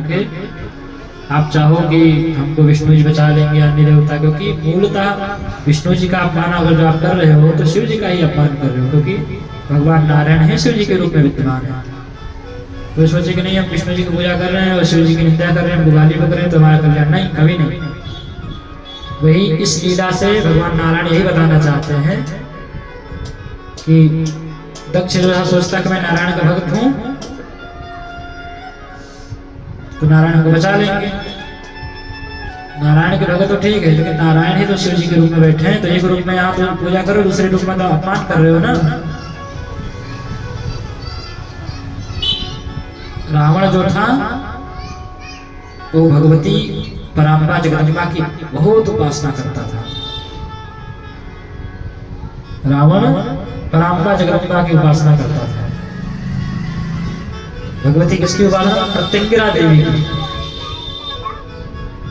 करके आप चाहो कि हमको विष्णु जी बचा लेंगे अन्य देवता, क्योंकि मूलतः विष्णु जी का अपमान अगर जो आप कर रहे हो तो शिव जी का ही अपमान कर रहे हो, क्योंकि भगवान नारायण है शिव जी के रूप में विद्यमान है। तो सोचे कि नहीं हम विष्णु जी की पूजा कर रहे हैं और शिव जी की निंदा कर रहे हैं, बुगाली बक रहे हैं तो हमारा कल्याण, नहीं, कभी नहीं। वही इस लीला से भगवान नारायण यही बताना चाहते हैं कि दक्ष जो सोचता कि मैं नारायण का भक्त हूं तो नारायण को बचा लेंगे। नारायण के भगत तो ठीक है, लेकिन नारायण ही तो शिव जी के रूप में बैठे हैं, तो एक रूप में आप तो पूजा करो, दूसरे रूप में तो अपमान कर रहे हो ना। रावण जो था वो भगवती पराम्बा जगदम्बा की बहुत उपासना करता था। रावण पराम्बा जगदम्बा की उपासना करता था। भगवती किसकी उपासना? प्रत्यंगिरा देवी की।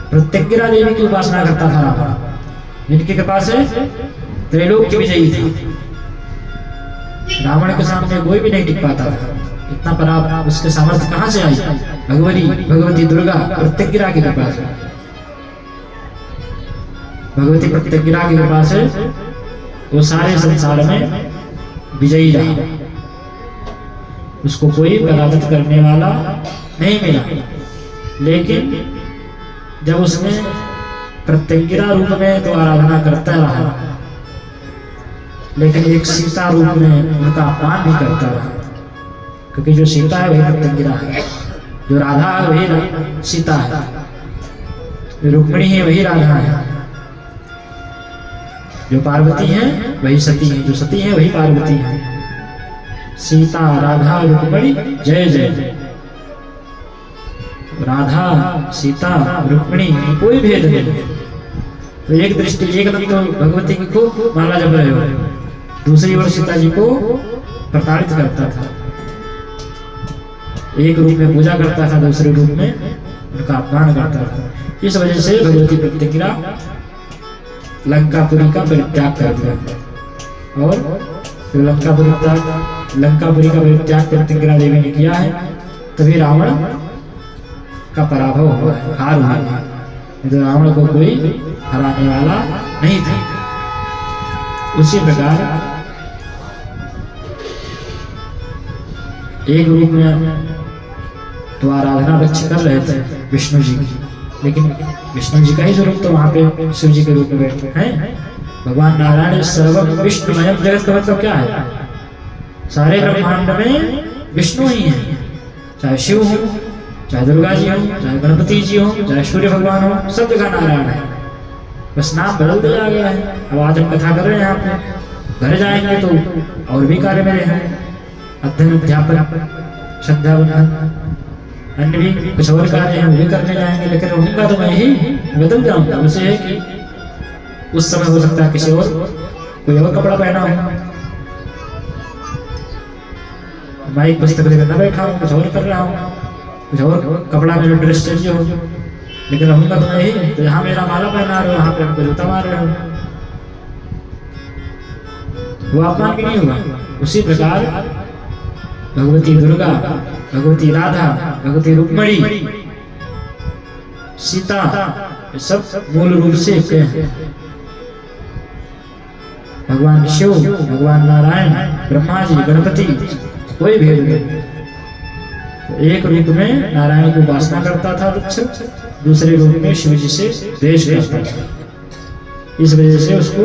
प्रत्यंगिरा देवी की उपासना करता था रावण, जिनकी कृपा से त्रैलोक की विजयी थी। रावण के सामने कोई भी नहीं टिक पाता था। इतना पराक्रम उसके सामर्थ्य कहां से आई? भगवती दुर्गा प्रत्यंगिरा की कृपा से। भगवती प्रत्यंगिरा की कृपा से वो सारे संसार में विजयी रहा, उसको कोई पराजित करने वाला नहीं मिला। लेकिन जब उसने प्रत्यंगिरा रूप में तो आराधना करता रहा, लेकिन एक सीता रूप में उनका अपमान भी करता रहा, क्योंकि जो सीता है वही प्रत्यंगिरा है, जो राधा है वही सीता है, जो रुक्मिणी है वही राधा है, जो पार्वती है वही सती है, जो सती है वही पार्वती है। सीता राधा रुक्मिणी जय जय। राधा सीता रुक्मिणी कोई भेद नहीं। तो एक दृष्टि एकदम तो भगवती की खूब माला जप रहे हो, दूसरी ओर सीता जी को प्रताड़ित करता था। एक रूप में पूजा करता था, दूसरे रूप में उनका अपमान करता था। इस वजह से भगवती प्रत्यंगिरा लंकापुरी का परित्याग कर दिया, और फिर लंकापुरी का परित्याग प्रत्यंगिरा देवी ने किया है, तभी रावण का पराभव हुआ है, हार हुआ है। तो रावण को कोई हराने वाला नहीं था। उसी प्रकार एक रूप में तो आराधना दक्ष कर रहे थे विष्णु जी की, लेकिन विष्णु जी का ही स्वरूप तो वहां पे शिव जी के रूप में बैठे हैं। भगवान नारायण सर्वम विष्णुमयम जगत का मतलब क्या है? सारे ब्रह्मांड में विष्णु ही है, चाहे शिव हो, चाहे दुर्गा जी हो, चाहे गणपति जी हो, चाहे सूर्य भगवान हो, सब जगह नारायण है, बस नाम बदल दिया गया है। अब आज हम कथा कर रहे हैं यहाँ पे, घर जाएंगे तो और भी कार्य मेरे हैं, अध्ययन अध्यापन श्रद्धा बंधन अन्य भी कुछ और कार्य हैं, वो भी करने जाएंगे, लेकिन रहूंगा तो मैं ही बदल जाऊंगा। उसे है कि उस समय हो सकता है किसी और कोई और कपड़ा पहना हो, मैं एक पुस्तक लेकर न बैठा हूँ, कुछ और कर रहा हूँ, कुछ और कपड़ा मेरा ड्रेस चेंज हो, लेकिन रहूंगा तो मैं ही। तो यहाँ मेरा माला पहना रहे हो, वहां पे हमको जूता मार रहे हो, वो अपमान भी नहीं होगा। उसी प्रकार भगवती दुर्गा, भगवती राधा, भगवती रुक्मिणी, सीता, सब मूल रूप से एक हैं। भगवान शिव, भगवान नारायण, ब्रह्मा जी, गणपति, कोई भेद नहीं। तो एक रूप में नारायण की उपासना करता था दक्ष, दूसरे रूप में शिव जी से द्वेष करता था। इस वजह से उसको